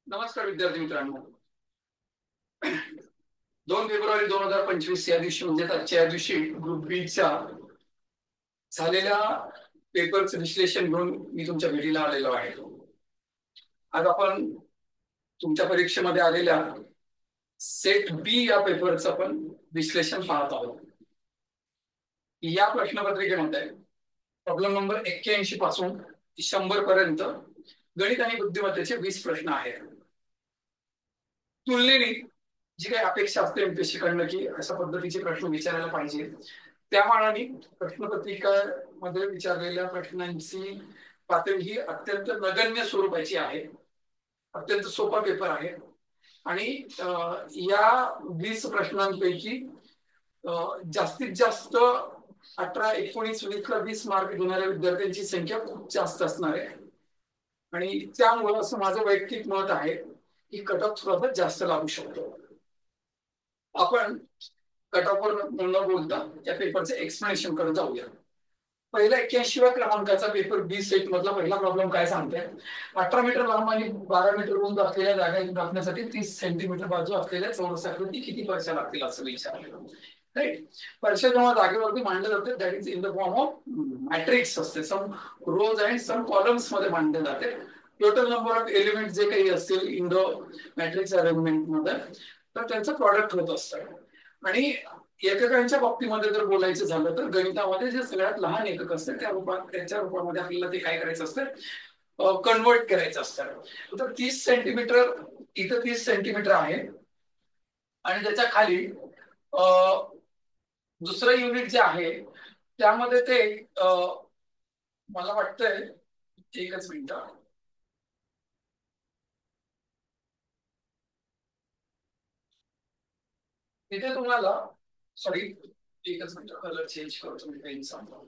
नमस्कार विद्यार्थी मित्रांनो. 2 फेब्रुवारी 2025 या दिवशी म्हणजे आजच्या दिवशी ग्रुप बी च्या झालेल्या पेपरचं विश्लेषण घेऊन मी तुमच्या भेटीला आलेलो आहे. आज आपण तुमच्या परीक्षेमध्ये आलेल्या सेट बी या पेपरचं आपण विश्लेषण पाहत आहोत. या प्रश्नपत्रिकेमध्ये प्रॉब्लेम नंबर 81 पासून 100 पर्यंत गणित आणि बुद्धिमत्तेचे 20 प्रश्न आहेत. तुलनेने जी काही अपेक्षा असते एमपीएससीकडनं की अशा पद्धतीचे प्रश्न विचारायला पाहिजे, त्या मानाने प्रश्नपत्रिकामध्ये विचारलेल्या प्रश्नांची पातळी ही अत्यंत नगण्य स्वरूपाची आहे. अत्यंत सोपा पेपर आहे आणि या 20 प्रश्नांपैकी जास्तीत जास्त 18, 19, 20ला 20 मार्क घेणाऱ्या विद्यार्थ्यांची संख्या खूप जास्त असणार आहे आणि त्यामुळे असं माझं वैयक्तिक मत आहे की कट ऑफ थोडासा जास्त लागू शकतो. आपण कट ऑफवर न बोलता त्या पेपरचे एक्सप्लेनेशन करत जाऊया. पहिला 81व्या क्रमांकाचा पेपर बी सेट मधला पहिला प्रॉब्लेम काय सांगतोय? 18 मीटर लांब आणि 12 मीटर रुंद असलेल्या जागा राखण्यासाठी 30 सेंटीमीटर बाजू असलेल्या चौरसाकृती किती परशा लागतील असं विचारलं. राईट. परशा जेव्हा जागेवरती मांडले जाते that is in the form of matrix असते. सम रोज अँड सम कॉलम्स मध्ये मांडले जाते. टोटल नंबर ऑफ एलिमेंट जे काही असतील इन द मॅट्रिक्स अरेंजमेंट मध्ये तर त्यांचं प्रॉडक्ट होत असतं आणि एककांच्या बाबतीमध्ये जर बोलायचं झालं तर गणितामध्ये जे सगळ्यात लहान एकक असतं त्याच्या रूपामध्ये आपल्याला ते काय करायचं असतं, कन्वर्ट करायचं असतं. तर 30 सेंटीमीटर इथं 30 सेंटीमीटर आहे आणि त्याच्या खाली दुसरं युनिट जे आहे त्यामध्ये ते मला वाटतंय, एकच मिनिट, तिथे तुम्हाला सॉरी एकच मिनिट कलर चेंज करतो मी पेन सांगतो.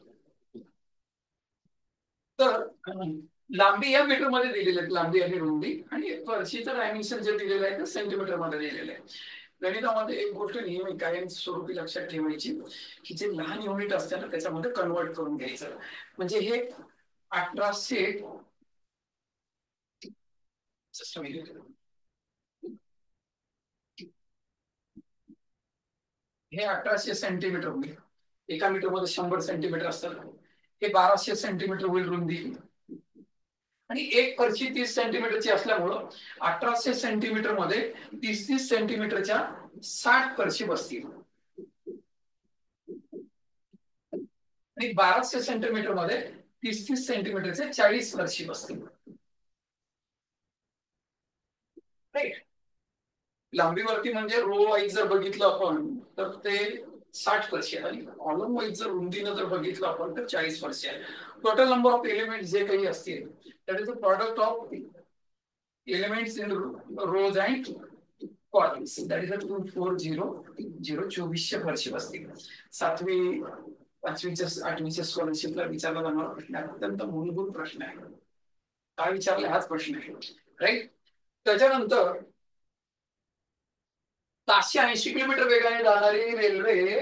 तर लांबी या मीटर मध्ये दिलेली आहे, लांबी आणि रुंदी, आणि फरशीचं डायमेन्शन जे दिलेलं आहे ते सेंटीमीटर मध्ये दिलेलं आहे. गणितामध्ये एक गोष्ट नेहमी कायम स्वरूपी लक्षात ठेवायची की जे लहान युनिट असते ना त्याच्यामध्ये कन्वर्ट करून घ्यायचं. म्हणजे हे 1800 हे 1800 सेंटीमीटर होईल. एका मीटर मध्ये 100 सेंटीमीटर असतात. हे 1200 सेंटीमीटर होईल रुंदी आणि एक फरशी 30 सेंटीमीटरची असल्यामुळं 1800 सेंटीमीटर मध्ये 30 सेंटीमीटरच्या 60 फरशी बसतील आणि 1200 सेंटीमीटर मध्ये 30 सेंटीमीटरच्या 40 फरशी बसतील. राईट. लांबीवरती म्हणजे रो वाईज जर बघितलं आपण तर ते 60 फरशी आहे आणि कॉलम वाईज जर रुंदीनं जर बघितलं आपण तर 40 फरशी आहे. टोटल नंबर ऑफ एलिमेंट जे काही असतील that is the product of elements in rows and columns that is 2400 2400 फरशी बसतील. 7वी 5वीच्या 8वीच्या स्कॉलरशिपला विचारला जाणारा प्रश्न आहे. अत्यंत मूलभूत प्रश्न आहे. काय विचारला हाच प्रश्न आहे. राईट. त्याच्यानंतर 780 किलोमीटर वेगाने जाणारी रेल्वे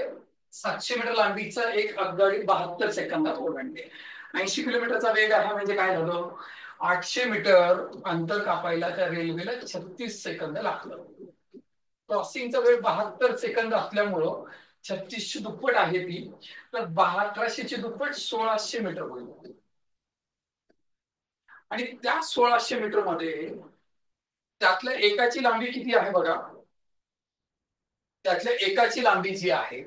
700 मीटर लांबीचा एक आगगाडी 72 सेकंदात ओलांडते. 80 किलोमीटरचा वेग आहे म्हणजे काय झालं? 800 मीटर अंतर कापायला त्या रेल्वेला 36 सेकंद लागलं. क्रॉसिंगचा वेळ 72 सेकंद असल्यामुळं 36ची दुप्पट आहे ती, तर 1800ची दुप्पट 1600 मीटर होईल. आणि त्या 1600 मीटर मध्ये त्यातल्या एकाची लांबी किती आहे बघा. त्यातल्या एकाची लांबी जी आहे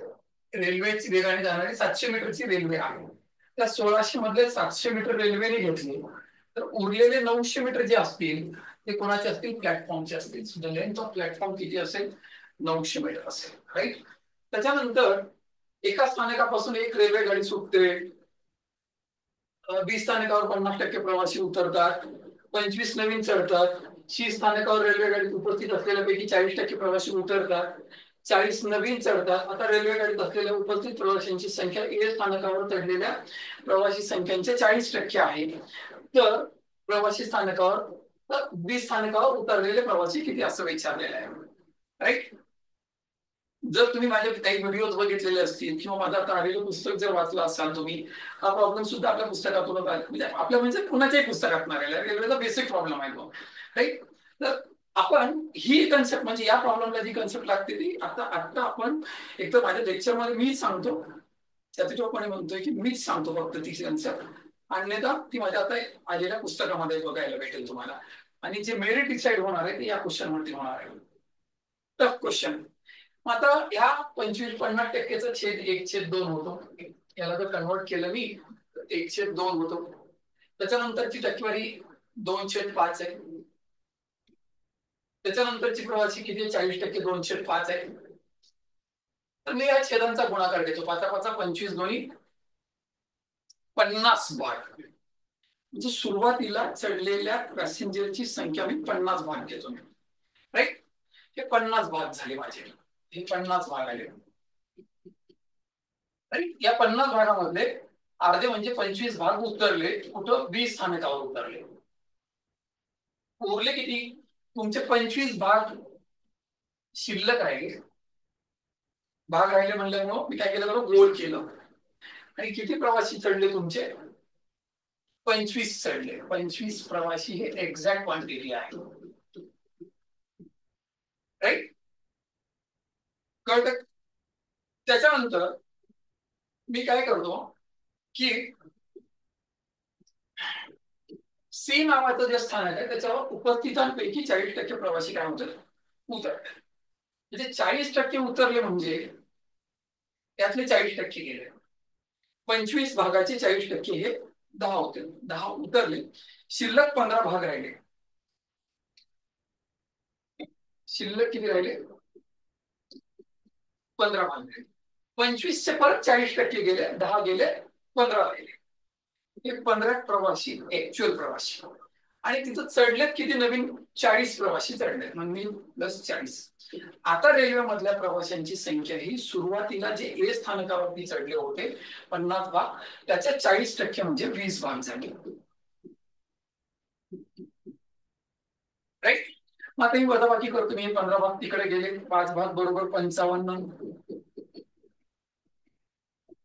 रेल्वेची वेगाने जाणारी 700 मीटरची रेल्वे आहे. त्या 1600 मधले 700 मीटर रेल्वेने घेतले तर उरलेले 900 मीटर जे असतील ते कोणाचे असतील? प्लॅटफॉर्मचे असतील. द लेंथ ऑफ प्लॅटफॉर्म किती असेल? 900 मीटर असेल. राईट. त्याच्यानंतर एका स्थानकापासून एक रेल्वे गाडी सुटते. 20 स्थानकावर 50% प्रवासी उतरतात, 25 नवीन चढतात. 30 स्थानकावर रेल्वे गाडीत उपस्थित असलेल्यापैकी 40% प्रवासी उतरतात, 40 नवीन चढतात. आता रेल्वे गाडीत असलेल्या उपस्थित प्रवाशांची संख्या ए स्थानकावर चढलेल्या प्रवासी संख्यांच्या 40% आहे. तर प्रवासी स्थानकावर तर 20 स्थानकावर उतरलेले प्रवासी किती असं विचारलेलं आहे. राईट. जर तुम्ही माझे काही व्हिडिओज बघितलेले असतील किंवा माझं आता आलेलं पुस्तक जर वाचलं असाल तुम्ही, हा प्रॉब्लेम सुद्धा आपल्या पुस्तकातून म्हणजे आपल्या म्हणजे कुणाच्याही पुस्तकात नाही रेल्वेचा बेसिक प्रॉब्लेम आहे तो, राईट. तर आपण ही कन्सेप्ट म्हणजे या प्रॉब्लेमला जी कन्सेप्ट लागते ती आता आता आपण एक तर माझ्या लेक्चरमध्ये मीच सांगतो, त्याच्यापणे म्हणतोय की मीच सांगतो फक्त ती कन्सेप्ट, अन्यथा ती माझ्या आता आलेल्या पुस्तकामध्ये बघायला भेटेल तुम्हाला. आणि जे मेरिट डिसाईड होणार आहे ते या क्वेश्चन वरती होणार आहे. Tough question. आता ह्या 25-50% छेद 1/2 होतो, याला जर कन्वर्ट केलं मी 1/2 होतो. त्याच्यानंतरची टक्केवारी 2/5 आहे. त्याच्यानंतरची प्रवासी किती 40% 2/5 आहे. तर मी या छेदांचा गुणाकार घेतो, 5 25 दोन्ही 50 भाग. म्हणजे सुरुवातीला चढलेल्या पॅसेंजरची संख्या मी 50 भाग घेतो, राईट. हे 50 भाग झाले माझे, हे 50 भाग आले. या 50 भागामध्ये अर्धे म्हणजे 25 भाग उतरले कुठं, 20 स्थानकावर उतरले. उरले किती तुमचे 25 भाग शिल्लक राहिले. भाग राहिले म्हणल्यामुळं मी काय केलं बरं, गोल केलं. आणि किती प्रवासी चढले तुमचे, 25 चढले. 25 प्रवासी हे एक्झॅक्ट क्वांटिटी आहे, राईट. कळत. त्याच्यानंतर मी काय करतो की सी नावाचं जे स्थानक आहे त्याच्यावर उपस्थितांपैकी 40% प्रवासी काय होतात, उतरले. म्हणजे 40% उतरले म्हणजे त्यातले 40% गेले. 25 भागाचे 40% हे 10 होते, 10 उतरले. शिल्लक 15 भाग राहिले. शिल्लक किती राहिले, 15 भाग राहिले. 25 चे परत 40% गेले, 10 गेले, 15 राहिले. हे 15 प्रवासी ऍक्च्युअल प्रवासी. आणि तिथं चढलेत किती नवीन, 40 प्रवासी चढलेत, नवीन प्लस 40. आता रेल्वे मधल्या प्रवाशांची संख्या ही सुरुवातीला जे ए स्थानकावरती चढले होते 50 भाग, त्याच्या 40% म्हणजे 20 भाग झाले, राईट. मग आता ही वजाबाकी करतो मी, 15 भाग तिकडे गेले, 5 भाग बरोबर 55.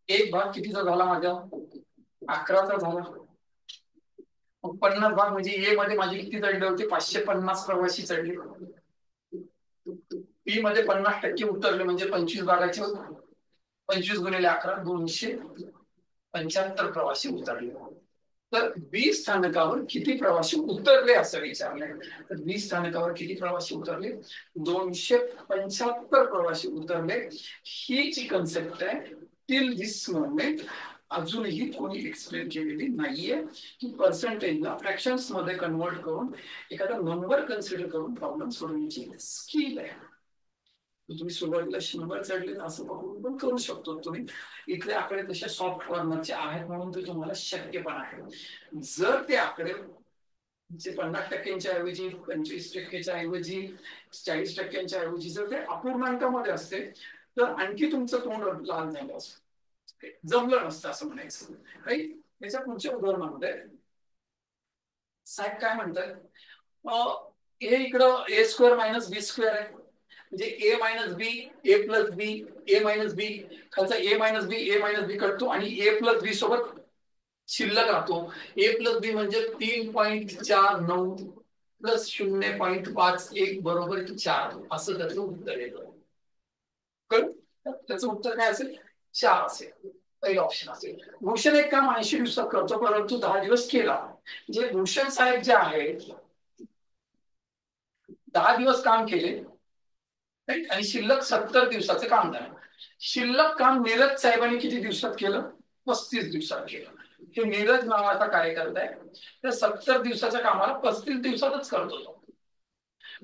एक भाग कितीचा झाला माझ्या, 11चा झाला. 50 भाग म्हणजे ए मध्ये माझे किती चढले होते, 550 प्रवासी चढले. बी मध्ये 50% उतरले म्हणजे 25 भागाचे 25 गुणिले 11 275 प्रवासी उतरले. तर 20 स्थानकावर किती प्रवासी उतरले असं विचारलंय. तर 20 स्थानकावर किती प्रवासी उतरले, 275 प्रवासी उतरले. ही जी कन्सेप्ट आहे टिल दिस मोमेंट अजूनही कोणी एक्सप्लेन केलेली नाहीये की पर्सेंटेजला फ्रॅक्शन्स मध्ये कन्वर्ट करून एखादा नंबर कन्सिडर करून प्रॉब्लेम सोडवण्याची स्किल आहे. तुम्ही सुरुवातीला 100 चढले असं बघून पण करू शकतो तुम्ही. इथले आकडे तसे सॉफ्ट कॉर्नरचे आहेत म्हणून ते तुम्हाला शक्य पण आहे. जर ते आकडे 50%च्या ऐवजी 25%च्या ऐवजी 40%च्या ऐवजी जर ते अपूर्णांकामध्ये असते तर आणखी तुमचं तोंड लाल झालं असतं, जमलं नसतं असं म्हणायचं. काही त्याच्या पुढच्या उदाहरणामध्ये साहेब काय म्हणतात, ए इकडं ए स्क्वेअर मायनस बी स्क्वेअर आहे, म्हणजे ए मायनस बी ए प्लस बी ए मायनस बी, खालचा ए मायनस बी करतो आणि ए प्लस बी सोबत शिल्लक राहतो. ए प्लस बी म्हणजे 3.49 प्लस 0.51 बरोबर 4 असं त्याचं उत्तर येतं. त्याचं उत्तर काय असेल, 4 असेल, पहिलं ऑप्शन असेल. भूषण एक काम 80 दिवसात करतो परंतु 10 दिवस केला. म्हणजे भूषण साहेब जे आहेत 10 दिवस काम केले आणि शिल्लक 70 दिवसाचं काम झालं. शिल्लक काम नीरज साहेबांनी किती दिवसात केलं, 35 दिवसात केलं. हे नीरज नावाचा कार्यकर्ता आहे, तर 70 दिवसाच्या कामाला 35 दिवसातच करतो तो.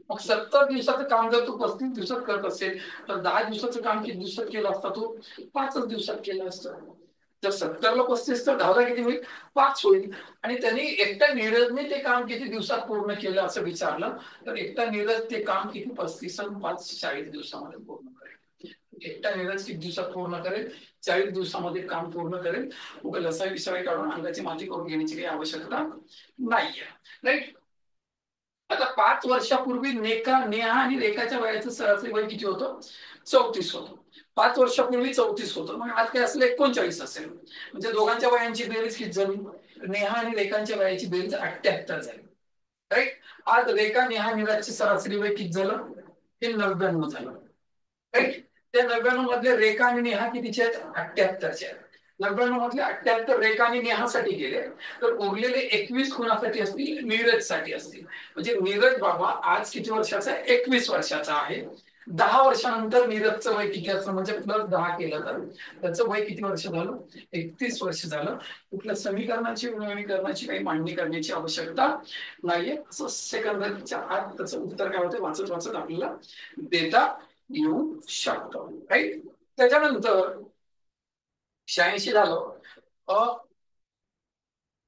मग 70 दिवसाचं काम जर तू 35 दिवसात करत असेल तर 10 दिवसाचं काम किती दिवसात केलं असतं, तो 5 दिवसात केलं असतं. जर 70 ला 35 तर 10 किती होईल, 5 होईल. आणि त्यांनी एकट्या नीरजने ते काम किती दिवसात पूर्ण केलं असं विचारलं तर एकटा नीरज ते काम किती 35 आणि 5 40 दिवसामध्ये पूर्ण करेल. एकटा नीरज किती दिवसात पूर्ण करेल, 40 दिवसामध्ये काम पूर्ण करेल. उगाच असा विषय काढून अंगाची माती करून घेण्याची काही आवश्यकता नाहीये, राईट. आता 5 वर्षापूर्वी नेहा आणि रेखाच्या वयाचं सरासरी वय किती होतं? 34 होतं. 5 वर्षापूर्वी 34 होतं, मग आज काय असलं 39 असेल. म्हणजे दोघांच्या वयांची बेरीज किती झाली? नेहा आणि रेखांच्या वयाची बेरीज 78 झाली. राईट. आज रेखा नेहा नीरजची सरासरी वय किती झालं? हे 99 झालं. राईट. त्या 99 मधले रेखा आणि नेहा कितीचे आहेत? 78चे आहेत. 99 मधले 78 रेखा आणि नेहासाठी गेले, तर उरलेले 21 कुणासाठी असतील? नीरजसाठी असतील. म्हणजे नीरज बाबा आज किती वर्षाचा आहे? 21 वर्षाचा आहे. 10 वर्षानंतर नीरजचं वय किती असतं? म्हणजे +10 केलं तर त्याचं वय किती वर्ष झालं? 31 वर्ष झालं. कुठल्या समीकरणाची उणवणीकरणाची काही मांडणी करण्याची आवश्यकता नाहीये. असं सेकंदाच्या आत त्याचं उत्तर काय होतं? वाचत वाचत आपल्याला देता येऊ शकतो. राईट. त्याच्यानंतर 86 झालं.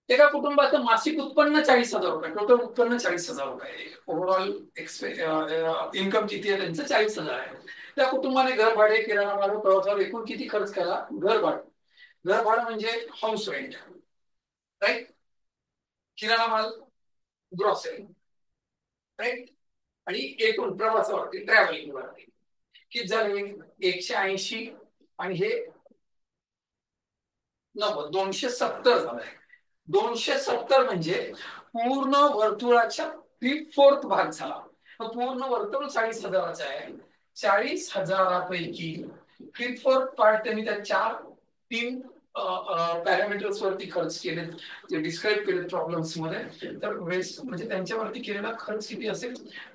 एका कुटुंबाचं मासिक उत्पन्न 40,000 रुपये, टोटल उत्पन्न 40,000 रुपये, ओव्हरऑल इन्कम किती आहे त्यांचं? 40,000 आहे. त्या कुटुंबाने घर भाडे, किराणा माल, प्रवासावर एकूण किती खर्च केला? घर भाडं म्हणजे हाऊस रेंट, राईट. किराणा माल, ग्रॉसरी, राईट. आणि एकूण प्रवासावरती, ट्रॅव्हलिंग वरती किती झाले? 180 आणि हे 90, 270 झालंय. 270 म्हणजे पूर्ण वर्तुळाच्या 3/4 भाग झाला. पूर्ण वर्तुळ 40,000चं आहे. 40,000पैकी 3/4 पार्ट त्यांनी त्या 3 पॅरामीटर्स वरती खर्च केले, जे डिस्क्राईब केले प्रॉब्लेम्स मध्ये. तर वेस्ट म्हणजे त्यांच्यावरती केलेला खर्च किती असेल?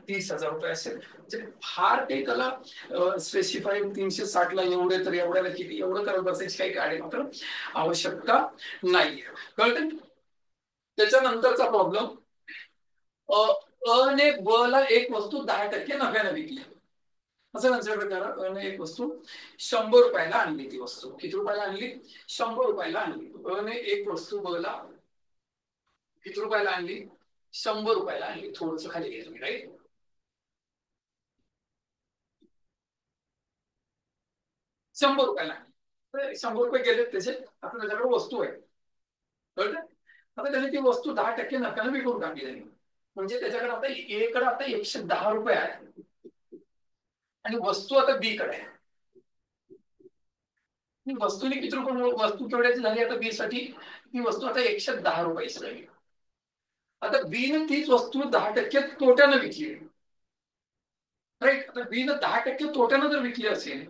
30,000 रुपये असेल. म्हणजे फार काही त्याला स्पेसिफाईड 360 ला एवढे तर एवढ्याला किती, एवढं करत बसायची काही गाडी मात्र आवश्यकता नाहीये. कळतं? त्याच्यानंतरचा प्रॉब्लेम, अ ने ब ला एक वस्तू 10% नफ्याने विकली. असं कन्सिडर करा, अ ने एक वस्तू 100 रुपयाला आणली. ती वस्तू किती रुपयाला आणली? 100 रुपयाला आणली. अ ने एक वस्तू ब ला किती रुपयाला आणली? 100 रुपयाला आणली. थोडस खाली घ्या तुम्ही, राईट. 100 रुपयाला आणली. 100 रुपये गेले त्याचे. आता त्याच्याकडे वस्तू आहे, कळलं? आता त्याने ती वस्तू 10% नफ्याने विकून टाकली त्यांनी. म्हणजे त्याच्याकडे आता एकडे आता 110 रुपये आहे आणि वस्तू आता बी कडे आहे. वस्तूने किती रुपये, वस्तू केवढ्याची झाली आता बी साठी? ती वस्तू आता 110 रुपयाची झाली. आता बी ने तीच वस्तू 10% तोट्यानं विकली, राईट. आता बी ने 10% तोट्यानं जर विकली असेल,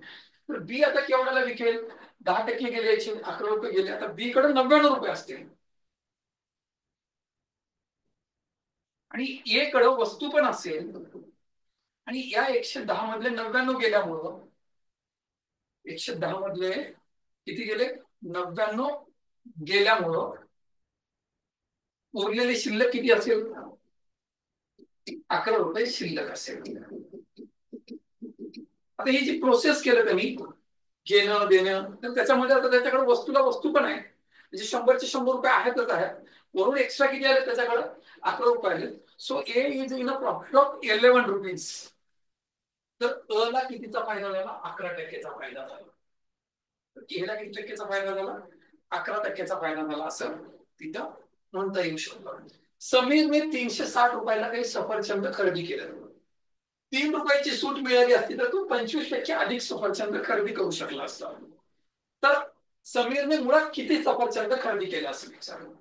तर बी आता केवढ्याला विकेल? 10% गेले, 11 रुपये गेले. आता बी कडे 99 रुपये असतील आणि ए कडे वस्तू पण असेल, आणि या 110 मधले 99 गेल्यामुळं, 110 मधले किती गेले? 99 गेल्यामुळं उरलेली शिल्लक किती असेल? 11 रुपये शिल्लक असेल. आता ही जी प्रोसेस केलं त्यांनी, घेणं देणं, तर त्याच्यामध्ये आता त्याच्याकडे वस्तूला वस्तू पण आहे. म्हणजे 100चे 100 रुपये आहेतच आहेत. वरून एक्स्ट्रा किती आले त्याच्याकडे? 11 रुपये आले. So A is in a profit of 11 rupees. तर अ ला कितीचा फायदा झाला? 11%चा फायदा झाला. ला किती टक्केचा फायदा झाला? 11%चा फायदा झाला, असं तिथं म्हणता येऊ शकतं. समीरने 360 रुपयाला काही सफरचंद खरेदी केलं. 3 रुपयाची सूट मिळाली असती तर तू 25% अधिक सफरचंद खरेदी करू शकला असता. तर समीरने मुळात किती सफरचंद खरेदी केले असं विचारलं.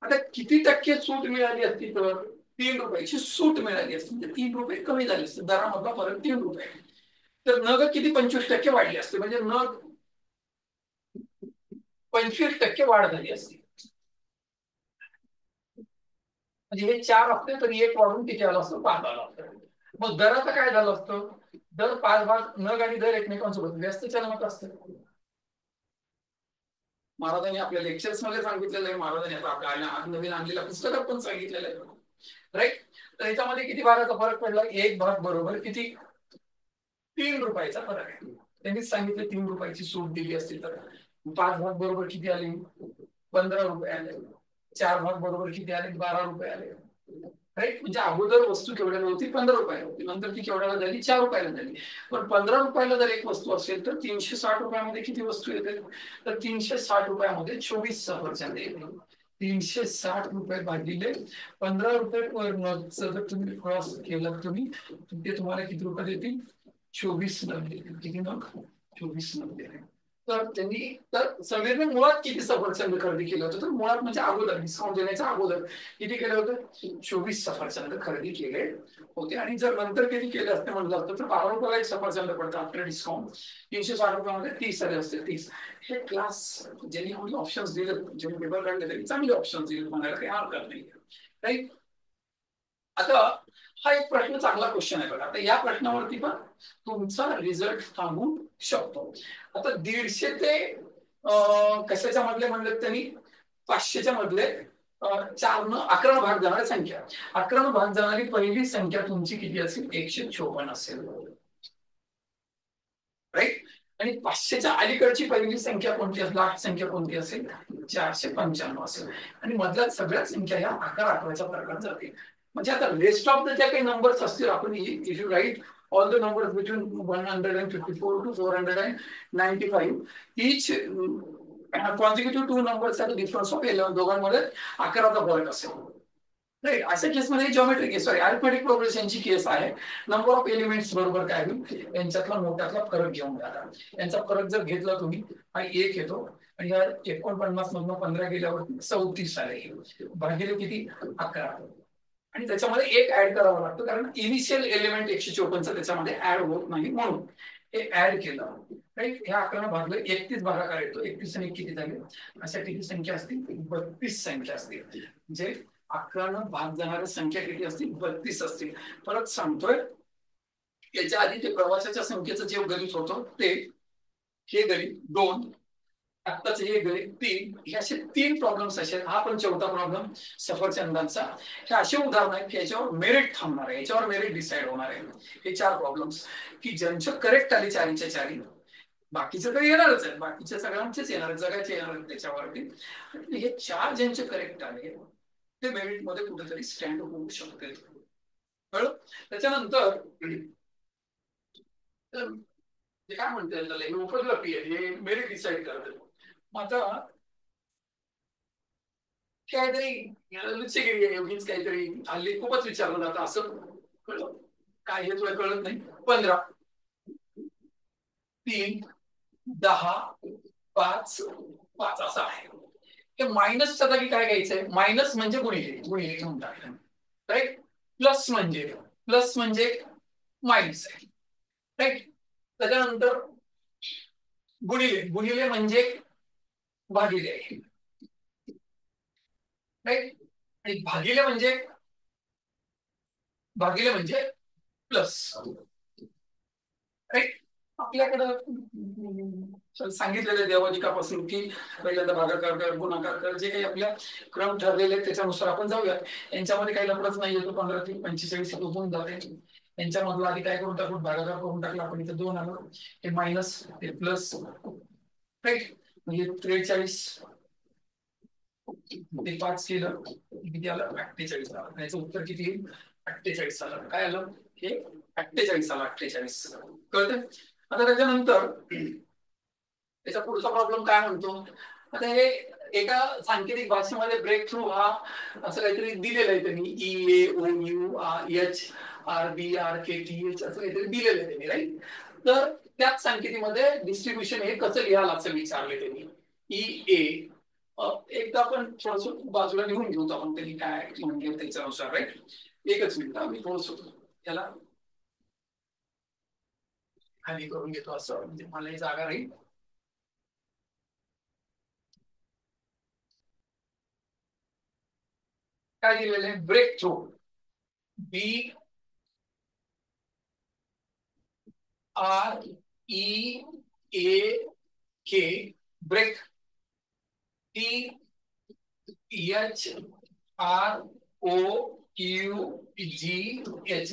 आता किती टक्के सूट मिळाली असती? तर 3 रुपयाची सूट मिळाली असती, म्हणजे 3 रुपये कमी झाले असते. दरामधला फरक 3 रुपये. तर नग किती? 25% वाढली असते. म्हणजे नग 25% वाढ झाली असती. म्हणजे हे 4 असते तरी एक वाढून किती आलं असतं? 5 आलं असतं. मग दराचं काय झालं असतं? दर 5 भाग, नग आणि दर एकमेकांसोबत व्यस्त चलनात असतं. महाराजांनी आपल्या लेक्चर्स मध्ये सांगितलेलं आहे, महाराजांनी आता आपल्या नवीन आणलेल्या पुस्तकात पण सांगितलेलं आहे, राईट. तर याच्यामध्ये किती भागाचा फरक पडला? एक भाग बरोबर किती? 3 रुपयाचा फरक आहे. त्यांनीच सांगितलं 3 रुपयाची सूट दिली असती तर 5 भाग बरोबर किती आले? 15 रुपये आले. 4 भाग बरोबर किती आले? 12 रुपये आले, राईट. म्हणजे अगोदर वस्तू केवढ्याला होती? 15 रुपयाला होती. नंतर ती केवढ्याला झाली? 4 रुपयाला झाली. पण 15 रुपयाला जर एक वस्तू असेल तर 360 रुपयामध्ये किती वस्तू येते? तर 360 रुपयामध्ये 24 सफरचंद येते. 360 रुपये भागिले 15 रुपये पर नगचं जर तुम्ही क्रॉस केलं तुम्ही, ते तुम्हाला किती रुपये देतील? 24 नग देतील. किती नग? 24 नग देतील. तर त्यांनी तर समीरने मुळात किती सफरचंद खरेदी केलं होतं? तर मुळात म्हणजे अगोदर डिस्काउंट देण्याच्या अगोदर किती केलं होतं? 24 सफरचंद खरेदी केले होते. आणि जर नंतर किती केले असते म्हणलं असतं तर 12 रुपयाला एक सफरचंद पडतं आफ्टर डिस्काउंट. 360 रुपयामध्ये 30 आले असते. 30 हे क्लास ज्यांनी एवढे ऑप्शन्स दिले, ज्यांनी पेपर काढले त्यांनी चांगले ऑप्शन्स दिले, म्हणायला काही हरकत नाही. राईट. आता हा एक प्रश्न, चांगला क्वेश्चन आहे बघा. आता या प्रश्नावरती पण तुमचा रिझल्ट सांगू शकतो. आता 150 ते कशाच्या मधले म्हणले त्यांनी? 500च्या मधले 11 भाग जाणारी संख्या. 11 भाग जाणारी पहिली संख्या तुमची किती असेल? 154 असेल. राईट. आणि 500च्या अलीकडची पहिली संख्या कोणती असेल? लाख संख्या कोणती असेल? 495 असेल. आणि मधल्या सगळ्या संख्या ह्या 11-11च्या फरकात जातील. म्हणजे आता रेस्ट ऑफ द ज्या काही नंबर्स असतील, आपण if you write all the numbers between 154 to 495, each consecutive two numbers have a difference of 11. दोघांमध्ये 11चा फरक असेल. राईट. अशा केसमध्ये जॉमेट्रिक केस, सॉरी अरिथमेटिक प्रोग्रेशनची केस आहे. नंबर ऑफ एलिमेंट्स बरोबर काय होईल? यांच्यातला मोठ्यातला फरक घेऊन जाता. यांचा फरक जर घेतला तुम्ही, हा 1 येतो आणि या 49 मधून 15 गेल्यावर 34 आले, भागिले किती? 11. आणि त्याच्यामध्ये 1 ऍड करावं लागतं, कारण इनिशियल एलिमेंट 154चा त्याच्यामध्ये ऍड होत नाही, म्हणून हे ऍड केलं. राईट. ह्या 11 भागले 31 भागाकार येतो. 31 आणि किती झाले? अशा किती संख्या असतील? 32 संख्या असतील. म्हणजे 11 भाग जाणाऱ्या संख्या किती असतील? 32 असतील. परत सांगतोय, याच्या आधी ते प्रवासाच्या संख्येचं जे गणित होतं ते, हे गणित 2, आत्ताच हे गणित 3, हे असे 3 प्रॉब्लेम्स असे. हा पण चौथा प्रॉब्लेम सफरचंदांचा. हे असे उदाहरण आहेत की याच्यावर मेरिट थांबणार आहे, याच्यावर मेरिट डिसाईड होणार आहे. हे 4 प्रॉब्लेम्स की ज्यांचं करेक्ट आले 4च्या 4, बाकीचं तर येणारच आहे, बाकीच्या सगळ्यांचेच येणार, जगाचे येणार त्याच्यावरती. हे 4 ज्यांचे करेक्ट आले ते मेरिट मध्ये कुठेतरी स्टँड होऊ शकते. कळलं? त्याच्यानंतर काय म्हणता येईल त्याला, उपद्रवी आहे, हे मेरिट डिसाईड करते. मग आता काहीतरी लुच्चेगिरी आहे, एवढीच काहीतरी हल्ली खूपच विचारलं जातं असं. कळलं? काय हे तुला कळत नाही? 15, 3, 10, 5, 5 असं आहे. हे मायनसच्या जागी काय घ्यायचंय? मायनस म्हणजे गुणिले, गुणिले घेऊन टाकलं. राईट. प्लस म्हणजे मायनस आहे. राईट. त्याच्यानंतर गुणिले, गुणिले म्हणजे भागिले आहे. राईट. आणि भागिले म्हणजे प्लस. राईट. आपल्याकडं सांगितलेलं देवाधिकापासून की पहिल्यांदा भागाकार कर, गुणाकार कर, जे काही आपल्या क्रम ठरलेले त्याच्यानुसार आपण जाऊयात. यांच्यामध्ये काही लफडच नाही येतो. 15 ते 45 होऊन जाते. यांच्यामधला आधी काय करून टाकू? भागाकार करून टाकला आपण. इथे 2 आलं, हे मायनस, हे प्लस. राईट. म्हणजे 43 ते 5 केलं किती आलं? 48 आलं. याचं उत्तर किती येईल? 48 आलं. काय आलं? हे 48 आलं. 48 कळतं? आता त्याच्यानंतर त्याचा पुढचा प्रॉब्लेम काय म्हणतो? आता हे एका सांकेतिक भाषेमध्ये ब्रेक थ्रू हा असं काहीतरी दिलेलं आहे त्यांनी, EAOUHRBRKTH असं काहीतरी दिलेलं आहे त्यांनी. राईट. तर त्याच सांकेतिमध्ये डिस्ट्रीब्युशन हे कसं लिहाल असं विचारले त्यांनी. EA एकदा आपण थोडस बाजूला लिहून घेऊ आपण त्यांनी काय म्हणजे त्याच्यानुसार. राईट. एकच मिनिट, मी थोडस त्याला खाली करून घेतो, असं म्हणजे मला जागा राहील. काय दिलेलं आहे? Break through, BREAK, break, THROUGH,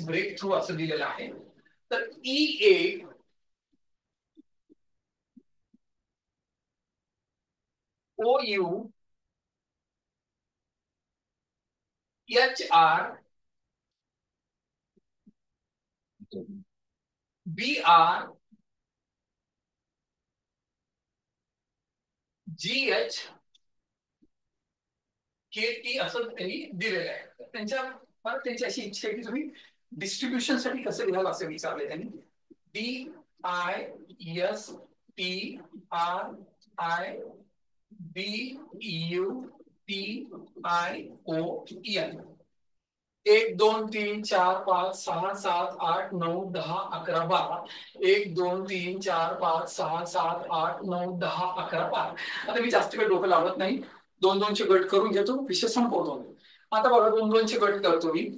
break through असं दिलेलं आहे. तर EAOUHRBRGH के टी असं त्यांनी दिलेलं आहे. त्यांची अशी इच्छा आहे की तुम्ही डिस्ट्रीब्युशन साठी कसं लिहाल असं विचारलंय त्यांनी. DISTRBUTION 1 2 3 4 5 6 7 8 9 10 11 12. 1 2 3 4 5 6 7 8 9 10 11 12. आता मी जास्त वेळ डोकं लावत नाही, 2-2चे गट करून घेतो, विषय संपवतो. आता बघा 2-2चे गट करतो मी.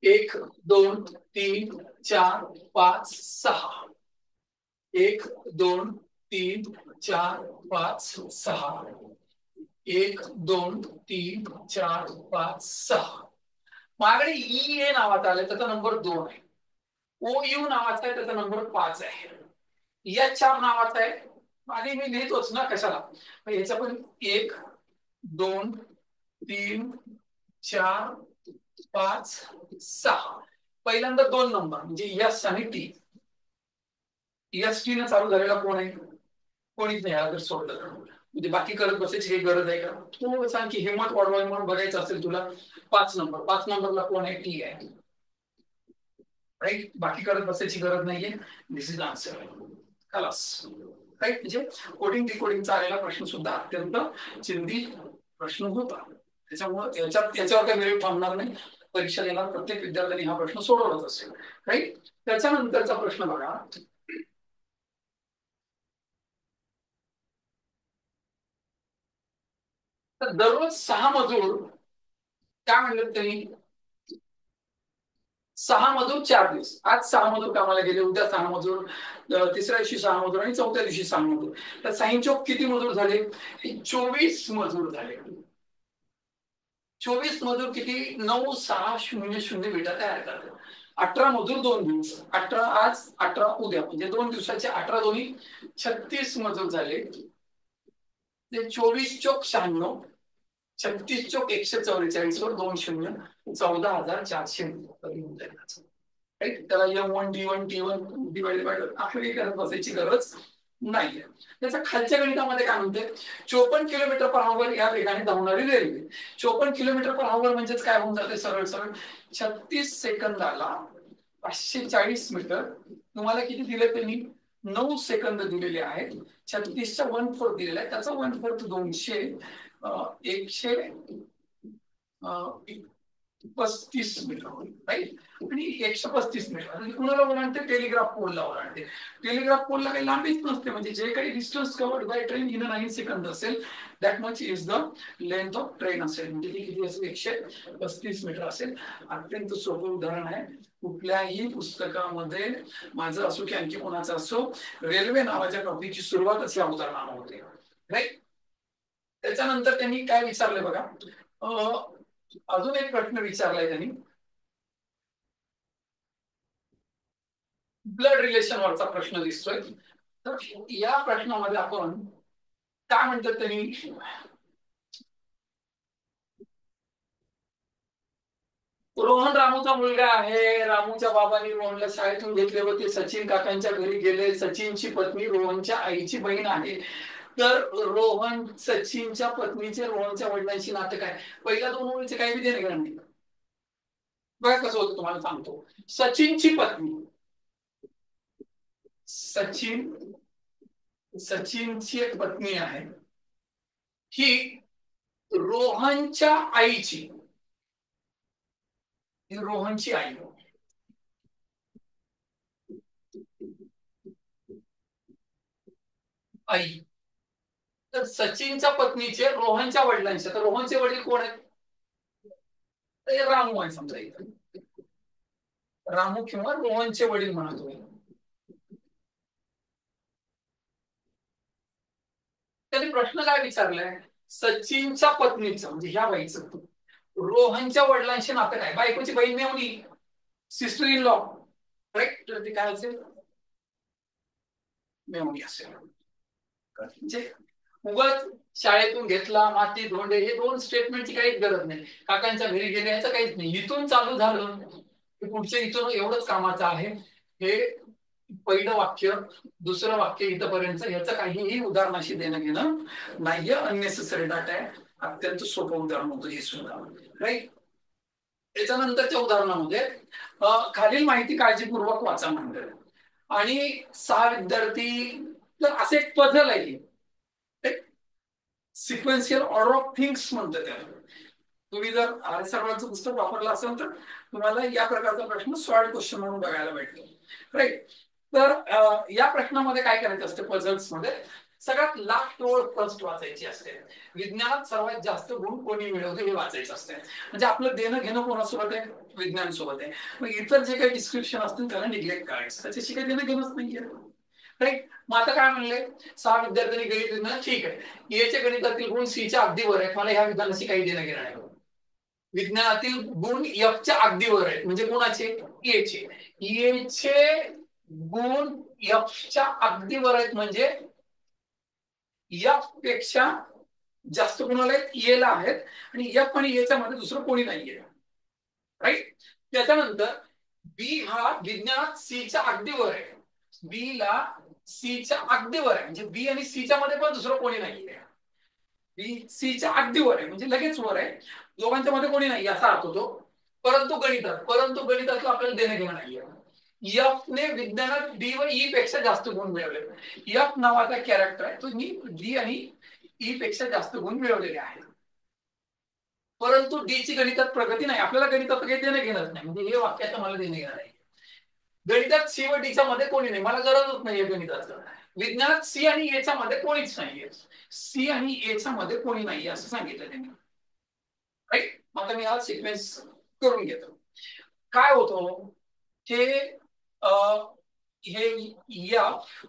1 2 3 4 5 6. 1 2 3 4 5 6. 1 2 3 4 5 6. माझ्याकडे ई ए नावाचा आलाय, त्याचा नंबर 2 आहे. ओ यू नावाचा आहे, त्याचा नंबर 5 आहे. H4 नावाचा आहे, आणि मी लिहितोच ना कशाला. याचा पण 1 2 3 4 5 6. पहिल्यांदा 2 नंबर म्हणजे यस आणि टी. एस टी न चालू झालेला कोण आहे? कोणीच नाही. जर सोडलं म्हणजे बाकी करत बसायची काही गरज आहे का? तू सांग की हिंमत वाढवाय म्हणून बघायचं असेल तुला, 5 नंबरला कोण आहे? टी आहे. राईट, बाकी करत बसायची गरज नाहीये. This is answer. खलास. राईट, म्हणजे कोडिंग डिकोडिंगचा आलेला प्रश्न सुद्धा अत्यंत चिंधी प्रश्न होता. त्याच्यामुळे याच्यावर काही वेळ थांबणार नाही. परीक्षा देणार प्रत्येक विद्यार्थ्यांनी हा प्रश्न सोडवलाच असेल. राईट, त्याच्यानंतरचा प्रश्न बघा. तर दररोज 6 मजूर, काय म्हणलं त्यांनी, 6 मजूर 4 दिवस. आज 6 मजूर कामाला गेले, उद्या 6 मजूर, तिसऱ्या दिवशी 6 मजूर आणि चौथ्या दिवशी 6 मजूर. तर 6 चौक किती मजूर झाले? 24 मजूर झाले. 24 मजूर किती? 9600 मीटर तयार करतात. 18 मजूर 2 दिवस, 18 आज 18 उद्या, म्हणजे 2 दिवसाचे 18 दोन्ही 36 मजूर झाले. 24 चौक 96, 36 चौक 144 वर 2 शून्य, 14,400 राईट. त्याला M1 D1 T1 divided by आखरी करत बसायची गरज नाहीये. त्याच्या खालच्या गणितामध्ये काय म्हणते, 54 किलोमीटर पर आवर या वेगाने धावणारी रेल्वे. 54 किलोमीटर पर आवर म्हणजेच काय होऊन जाते, सरळ सरळ 36 सेकंदाला 540 मीटर. तुम्हाला किती दिले त्यांनी? 9 सेकंद दिलेले आहेत. 36च्या 1/4 दिलेला आहे, त्याचा 1/4 200, 135 मीटर होईल. राईट, आणि 135 मीटर आणि कुणाला ओलांडते? टेलिग्राफ पोलला ओलांडते. टेलिग्राफ पोलला काही लांबीच नसते, म्हणजे जे काही distance covered by train in 9 सेकंद असेल, that much is the length of train असेल. म्हणजे ती किती असेल? 135 मीटर असेल. अत्यंत सोपं उदाहरण आहे. कुठल्याही पुस्तकामध्ये माझं असो की आणखी कोणाचं असो, रेल्वे नावाच्या टॉपिकची सुरुवात अशा उदाहरणाने होते. राईट, त्याच्यानंतर त्यांनी काय विचारलंय बघा, अजून एक प्रश्न विचारलाय त्यांनी, ब्लड रिलेशन वरचा प्रश्न दिसतोय. तर या प्रश्नामध्ये आपण काय म्हणतात त्यांनी, रोहन रामूचा मुलगा आहे. रामूच्या बाबांनी रोहनला शाळेतून घेतले होते. सचिन काकांच्या घरी गेले. सचिनची पत्नी रोहनच्या आईची बहीण आहे. तर रोहन सचिनच्या पत्नीचे रोहनच्या वडिलांशी नातं काय? पहिल्या 2 ओळीचे काही बी देणे नाही. बघा कसं होतं, तुम्हाला सांगतो. सचिनची पत्नी, सचिनची एक पत्नी आहे, ही रोहनच्या आईची, रोहनची आई, आई. तर सचिनच्या पत्नीचे रोहनच्या वडिलांचे, तर रोहनचे वडील कोण आहेत? रामू आहे समजा इथं. रामू किंवा रोहनचे वडील म्हणा तुम्ही. त्यांनी प्रश्न काय विचारलाय, सचिनच्या पत्नीचं म्हणजे ह्या बाईचं रोहनच्या वडिलांशी नातं काय? बायकोची बहीण मेवणी, सिस्टर इन लॉ. राईट, तर ते काय असेल? मेवणी असेल. म्हणजे उगाच शाळेतून घेतला, माती धोंडे, हे 2 स्टेटमेंटची काहीच गरज नाही. काकांच्या घरी गेले याचं काहीच नाही. इथून चालू झालं, पुढच्या इथून एवढंच कामाचं आहे. हे पहिलं वाक्य दुसरं वाक्य इथपर्यंत याचं काहीही उदाहरणाशी देणं घेणं नाहीये, अननेसेसरी डाटा आहे. अत्यंत सोपं उदाहरण होतं हे सुद्धा, राईट. त्याच्यानंतरच्या उदाहरणामध्ये खालील माहिती काळजीपूर्वक वाचा म्हणतात आणि 6 विद्यार्थी, तर असे एक पझल आहे, सिक्वेन्शियल ऑर्डर ऑफ थिंग्स म्हणतात त्याला. तुम्ही जर आर्य सर्वांचं पुस्तक वापरलं असेल तर तुम्हाला या प्रकारचा प्रश्न सॉल्ड क्वेश्चन म्हणून बघायला भेटतो, राईट. तर या प्रश्नामध्ये काय करायचं असतं, पझल्स मध्ये सगळ्यात लास्ट ओळ फर्स्ट वाचायची असते. विज्ञानात सर्वात जास्त गुण कोणी मिळवले हे वाचायचं असते. म्हणजे आपलं देणं घेणं कोणासोबत आहे, विज्ञान सोबत आहे. मग इतर जे काही डिस्क्रिप्शन असतील त्याला निग्लेक्ट करायचं, त्याच्याशी काही देणं घेणंच नाहीये, राईट. मग आता काय म्हणले, 6 विद्यार्थ्यांनी गणित लिहिलं, ठीक आहे. एच्या गणितातील गुण सीच्या अगदी वर आहेत, मला ह्या विज्ञानाशी काही देणं घेणं नाही. विज्ञानातील गुण एफच्या अगदी वर आहेत, म्हणजे कोणाचे, एचे. एचे गुण एफच्या अगदी वर आहेत, म्हणजे एफ पेक्षा जास्त कोणाला एला आहेत, आणि एफ आणि एच्या मध्ये दुसरं कोणी नाहीये, राईट. त्याच्यानंतर बी हा विज्ञानात सीच्या अगदी वर आहे, बी ला सीच्या अगदी वर आहे, म्हणजे बी आणि सीच्या मध्ये पण दुसरं कोणी नाहीये. बी सीच्या अगदी वर आहे म्हणजे लगेच वर आहे, दोघांच्या मध्ये कोणी नाही असा अर्थ होतो. परंतु गणितात आपल्याला देणं घेणं नाहीये. एफ ने विज्ञानात डी व ई पेक्षा जास्त गुण मिळवले. एफ नावाचा कॅरेक्टर आहे, तो डी आणि ई पेक्षा जास्त गुण मिळवलेले आहेत. परंतु डी ची गणितात प्रगती नाही. आपल्याला गणितात काही देणं घेणंच नाही, म्हणजे हे वाक्याचं मला देणं घेणं नाही. गणितात सी व डीच्या मध्ये कोणी नाही, मला गरजच नाहीये गणिताचं. विज्ञानात सी आणि एच्या मध्ये कोणीच नाहीये, सी आणि एच्या मध्ये कोणी नाहीये असं सांगितलं त्यांनी, राईट. मग मी हा सिक्वेन्स करून घेतो. काय होतं, हे हे एफ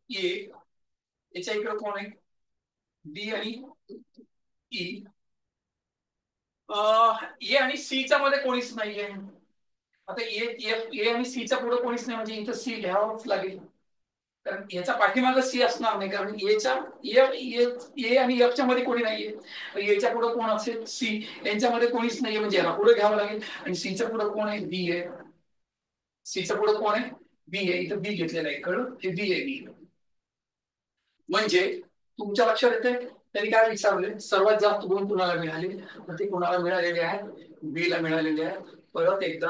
ए, याच्या इकडे कोण आहे, डी आणि ई. ए आणि सीच्या मध्ये कोणीच नाहीये. आता ए आणि सीच्या पुढे कोणीच नाही, म्हणजे इथं सी घ्यावंच लागेल, कारण याच्या पाठीमागं सी असणार नाही, कारण ए आणि एफच्या मध्ये कोणी नाहीये. एच्या पुढे कोण असेल, सी. यांच्यामध्ये कोणीच नाहीये, म्हणजे याला पुढे घ्यावं लागेल. आणि सीच्या पुढे कोण आहे, बी आहे. सीच्या पुढे कोण आहे, बी आहे. इथं बी घेतलेलं आहे, कळलं, हे बी आहे, बी. म्हणजे तुमच्या लक्षात येते त्यांनी काय विचारले, सर्वात जास्त गुण कुणाला मिळाले, तर ते कुणाला मिळालेले आहेत, बी ला मिळालेले आहेत. परत एकदा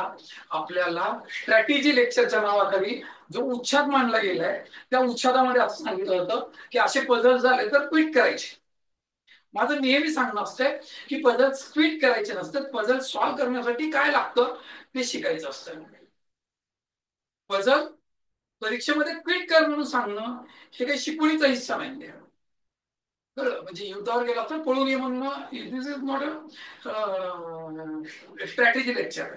आपल्याला स्ट्रॅटेजी लेक्चरच्या नावाखाली जो उच्छाद मांडला गेलाय, त्या उच्छादामध्ये असं सांगितलं होतं की असे पझल झाले तर क्विट करायचे. माझं नेहमी सांगणं असतंय की पझल क्विट करायचे नसतात, पझल सॉल्व्ह करण्यासाठी काय लागतं ते शिकायचं असतं. पझल परीक्षेमध्ये क्विट कर म्हणून सांगणं हे काही शिकवणीचा हिस्सा नाहीये. म्हणजे युद्धावर गेला तर पळून ये म्हणणं, this is not a strategy lecture.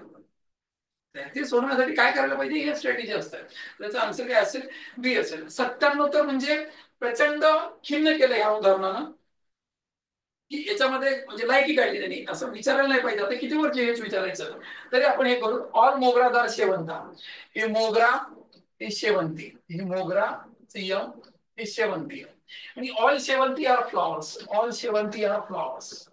ते सोडवण्यासाठी काय करायला पाहिजे हे स्ट्रॅटेजी असतात. त्याचा आन्सर काय असेल, बी असेल. 97 तर म्हणजे प्रचंड खिन्न केलं ह्या उदाहरणानं, की याच्यामध्ये म्हणजे लायकी काढली त्यांनी, असं विचारायला नाही पाहिजे. आता किती वर्ष हेच विचारायचं, तरी आपण हे करू. ऑल मोगरादार शेवंता, हे मोगरा, हे शेवंती, ही मोगरा, हे शेवंती. आणि ऑल शेवंती आर फ्लॉवर्स, ऑल शेवंती आर फ्लॉवर्स,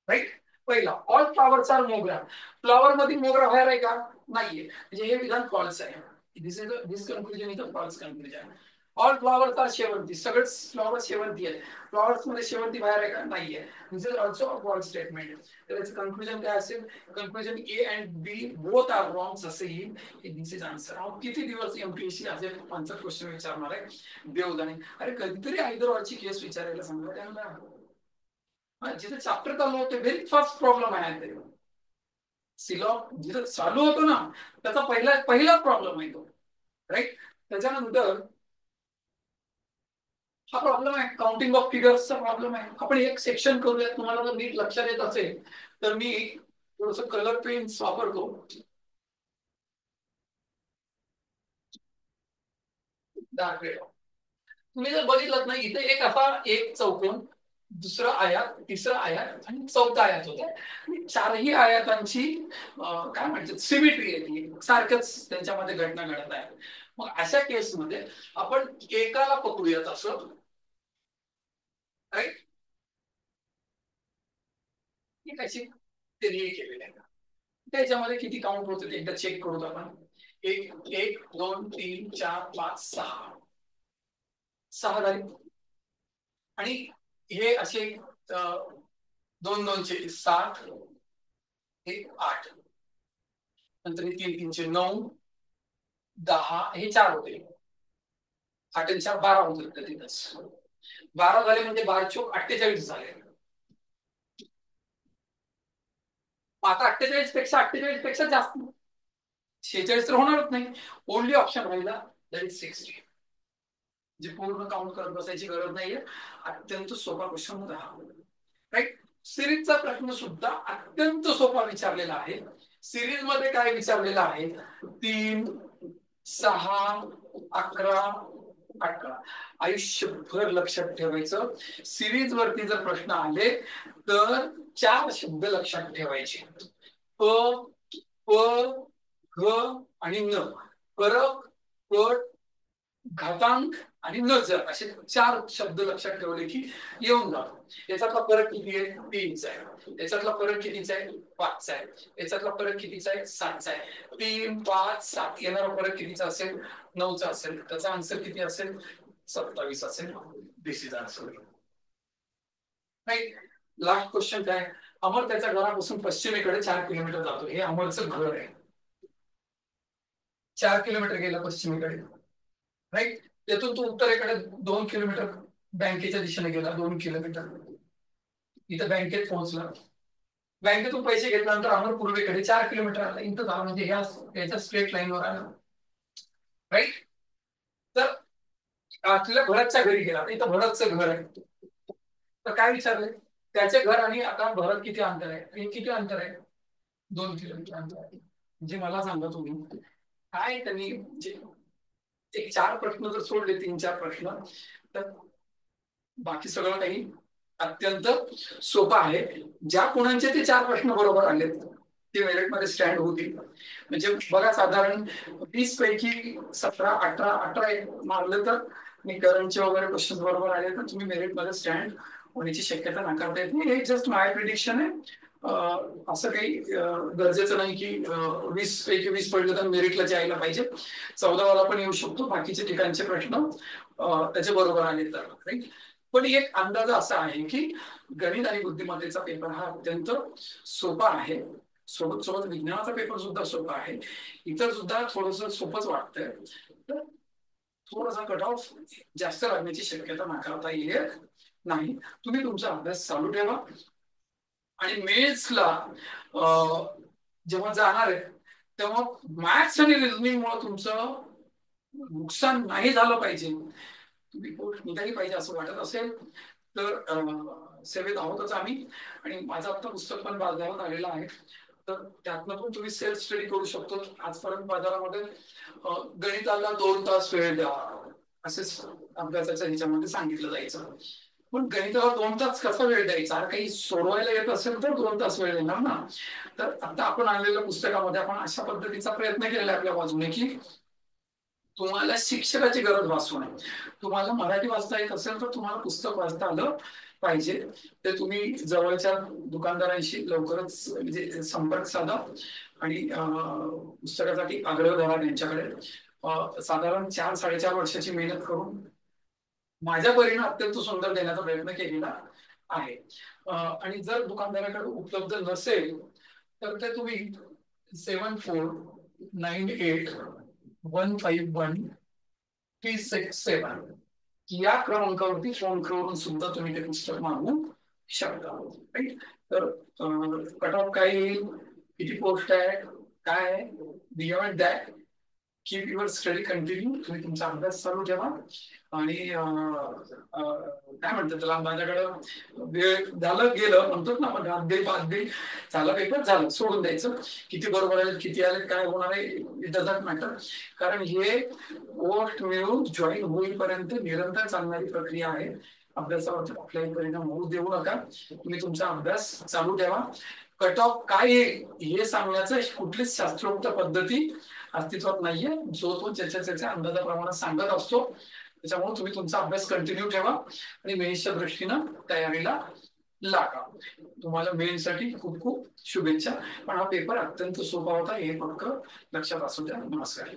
राईट. पहिला ऑल फ्लॉवर्स आर मोगरा, फ्लॉवर मध्ये मोगरा बाहेर आहे का, नाहीये, म्हणजे हे विधान फॉल्स आहे. This conclusion is a false conclusion. All flowers are शेवंती, सगळेच फ्लॉवर शेवंती आहे. फ्लॉवर्स मध्ये शेवंती बाहेर आहे का, नाहीये. This is also a false statement. तर याचं कन्क्लुजन काय असेल, conclusion A and B both are wrong असं येईल. This is answer. किती दिवस एमपीएससी असे 5 क्वेश्चन विचारणार आहे देवदाने. अरे कधीतरी आयदरची केस विचारायला सांगा त्यांना. जिथे चॅप्टर चालू होते व्हेरी फर्स्ट प्रॉब्लेम आहे, सिलॉप जिथे चालू होतो ना त्याचा पहिला प्रॉब्लेम आहे तो, राईट. त्याच्यानंतर हा प्रॉब्लेम आहे काउंटिंग ऑफ फिगर्सचा प्रॉब्लेम आहे. आपण एक सेक्शन करूया, तुम्हाला जर नीट लक्षात येत असेल तर मी थोडस कलर पेन्स वापरतो. Dark red. तुम्ही जर बघितलं ना, इथे एक असा एक चौकोन, दुसरा आयात, तिसरा आयात आणि चौथा आयात होता. आणि चारही आयातांची काय म्हणतात सिमेट्री आहे, सारखंच त्यांच्यामध्ये घटना घडत आहे. मग अशा केसमध्ये आपण एकाला पकडूयात असं, राईट. ही कशी ते केलेलं आहे, त्याच्यामध्ये किती काउंट होते एकदा चेक करू आपण. एक एक 2 3 4 5 6 झाले. आणि हे असे दोन दोनशे 7, हे 8, नंतर हे 3 3 9, 10, हे 4 होते. 8 आणि 4 12 होते तिथेच. 12 झाले म्हणजे 12 चोक 48 झाले. आता 48 पेक्षा जास्त 46 तर होणारच नाही. ओनली ऑप्शन राहिला दॅट इज 60. जे पूर्ण काउंट करत बसायची गरज नाहीये. अत्यंत सोपा क्वेश्चन होता हा. राईट. सिरीजचा प्रश्न सुद्धा अत्यंत सोपा विचारलेला आहे. सिरीज मध्ये काय विचारलेलं आहे? 3, 6, 11, 18. आयुष्यभर लक्षात ठेवायचं. सिरीज वरती जर प्रश्न आले तर 4 शब्द लक्षात ठेवायचे. प, प, घ आणि न. फरक, पट, घातांक आणि नजर असे 4 शब्द लक्षात ठेवले की येऊन जातो. याच्यातला फरक किती आहे? 3चा आहे. याच्यातला फरक कितीचा आहे? 5चा आहे. याच्यातला फरक कितीचा आहे? 7चा आहे. 3, 5, 7 येणारा फरक कितीचा असेल? 9चा असेल. त्याचा आन्सर किती असेल? 27 असेल. This is answer. Right. Last question काय? अमर त्याच्या घरापासून पश्चिमेकडे 4 किलोमीटर जातो. हे अमरचं घर आहे. 4 किलोमीटर गेला पश्चिमेकडे. राईट. त्यातून तो उत्तरेकडे 2 किलोमीटर बँकेच्या दिशेने गेला. 2 किलोमीटर इथं बँकेत पोहोचला. बँकेतून पैसे घेतल्यानंतर अमर पूर्वेकडे 4 किलोमीटर आला. इथं झाला म्हणजे याच्या स्ट्रेट लाईनवर आला. राईट. तर आपल्या भरतच्या घरी गेला. इथं भरतचं घर आहे. तर काय विचारलंय? त्याचे घर आणि आता भरत किती अंतर आहे? हे किती अंतर आहे? 2 किलोमीटर अंतर आहे. म्हणजे मला सांगा तुम्ही काय त्यांनी एक 4 प्रश्न जर सोडले, 3-4 प्रश्न, तर बाकी सगळं काही अत्यंत सोपं आहे. ज्या कोणाचे ते 4 प्रश्न बरोबर आले ते मेरिटमध्ये स्टँड होतील. म्हणजे बघा साधारण 20 पैकी 17, 18 मारले तर मी करंटचे वगैरे क्वेश्चन बरोबर आले तर तुम्ही मेरिटमध्ये स्टँड होण्याची शक्यता नाकारता येत नाही. हे जस्ट माय प्रिडिक्शन आहे. असं काही गरजेचं नाही की 20 पैकी 20 पडले तर मेरिटला जायला पाहिजे. 14वाला पण येऊ शकतो. बाकीचे ठिकाणचे प्रश्न त्याचे बरोबर आले तर. राईट. पण एक अंदाज असा आहे की गणित आणि बुद्धिमत्तेचा पेपर हा अत्यंत सोपा आहे. सोबत सोबत विज्ञानाचा पेपर सुद्धा सोपा आहे. इतर सुद्धा थोडंसं सोपंच वाटतंय. तर थोडासा कट ऑफ जास्त लागण्याची शक्यता नाकारता येईल नाही. तुम्ही तुमचा अभ्यास चालू ठेवा आणि मेन्सला जेव्हा जाणार आहे तेव्हा मॅथ्स आणि रिझनिंग मुळे तुमचं नुकसान नाही झालं पाहिजे. तुम्ही पोस्ट निघाली पाहिजे असं वाटत असेल तर सेवेत आहोतच आम्ही. आणि माझं आता पुस्तक पण बाजारात आलेलं आहे. तर त्यातनं पण तुम्ही सेल्फ स्टडी करू शकतो. आजपर्यंत बाजारामध्ये गणिताला 2 तास वेळ द्या असेच अभ्यासाच्या ह्याच्यामध्ये सांगितलं जायचं. पण गणिताला 2 तास कसा वेळ द्यायचा? काही सोडवायला येत असेल तर 2 तास वेळ देणार ना. तर आता आपण आणलेल्या पुस्तकामध्ये आपण अशा पद्धतीचा प्रयत्न केलेला आहे आपल्या बाजूने की तुम्हाला शिक्षकाची गरज भासू नये. तुम्हाला मराठी वाचता येत असेल तर तुम्हाला पुस्तक वाचता आलं पाहिजे. ते तुम्ही जवळच्या दुकानदारांशी लवकरच म्हणजे संपर्क साधा आणि पुस्तकासाठी आग्रह धरा त्यांच्याकडे. साधारण 4-4.5 वर्षाची मेहनत करून माझ्या परीने अत्यंत सुंदर देण्याचा प्रयत्न केलेला आहे. आणि जर दुकानदाराकडे उपलब्ध नसेल तर ते तुम्ही 7498151367 या क्रमांकावरती फोन करून सुद्धा तुम्ही ते पुस्तक मागवू शकता. राईट. तर कट ऑफ काय येईल, किती पोस्ट आहे, काय beyond that keep your study continue. तुम्ही तुमचा अभ्यास चालू ठेवा. आणि काय म्हणतात त्याला, माझ्याकडं वेळ झालं गेलं म्हणतो ना आपण, हात दे पाच दे झालं पेपर झालं सोडून द्यायचं. किती बरोबर आले किती आले काय होणार आहे इट डझंट मॅटर. कारण हे पोस्ट मिळून जॉईन होईपर्यंत निरंतर चालणारी प्रक्रिया आहे. अभ्यासावरती कुठलाही परिणाम होऊ देऊ नका. तुम्ही तुमचा अभ्यास चालू ठेवा. कट ऑफ काय हे सांगण्याचं कुठलीच शास्त्रोक्त पद्धती अस्तित्वात नाहीये. जो तो त्याच्या अंदाजाप्रमाणे सांगत असतो. त्याच्यामुळे तुम्ही तुमचा अभ्यास कंटिन्यू ठेवा आणि मेन्सच्या दृष्टीनं तयारीला लागा. तुम्हाला मेन साठी खूप खूप शुभेच्छा. पण हा पेपर अत्यंत सोपा होता हे फक्त लक्षात असू द्या. नमस्कार.